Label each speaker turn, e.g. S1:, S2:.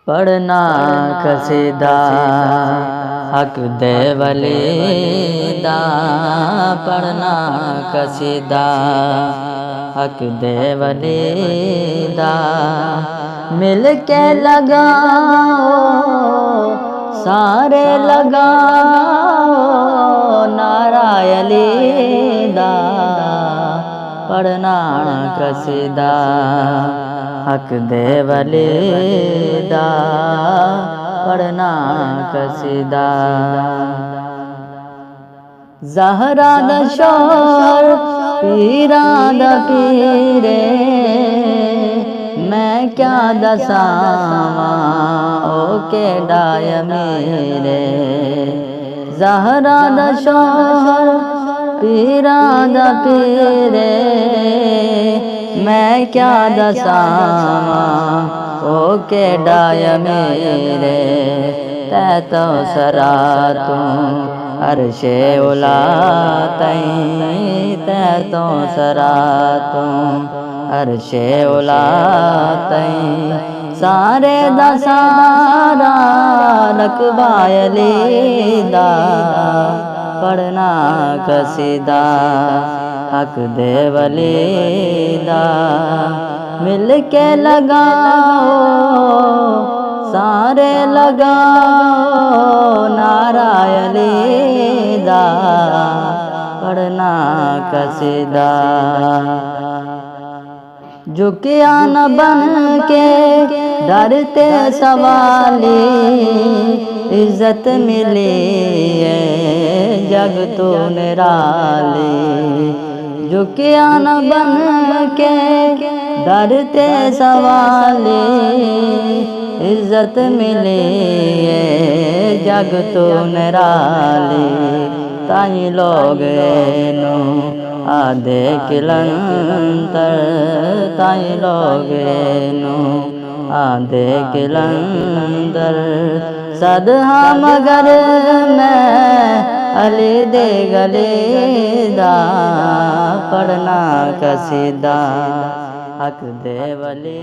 S1: पढ़ना कसीदा हक दे वली दा, पढ़ना कसीदा हक दे वली दा। मिल के लगाओ सारे लगाओ नारा अली दा, पढ़ना कसीदा हक दे वली दा, पढ़ना कसीदा। ज़हरा दा शोर पीरा दा पीरे, मैं क्या दसावा ओ के डाय मेरे। ज़हरा दा शोर पीरा दा पीरे, मैं क्या दसावा ओ के डाय मेरे। तै तो सरा तू अर्शे उला तई, तै तो सरा तू अर्शे उला तई। सारे दा सारा रकबा अली दा, पढ़ना कसीदा हक दे वली दा। मिल के लगाओ सारे लगाओ नारा अली दा, पढ़ना कसीदा। झुकिया न बन के डरते सवाली, इज्जत मिली है जग तो निराली। झुकिया न बन के डरते सवाली, इज्जत मिली है जग तो निराली। ताई लोग नो आधे किलंतर, ताई लोग नो आधे किलंदर। सद हम मगर मैं अली दे गले दा, पढ़ना कसीदा हक दे वली।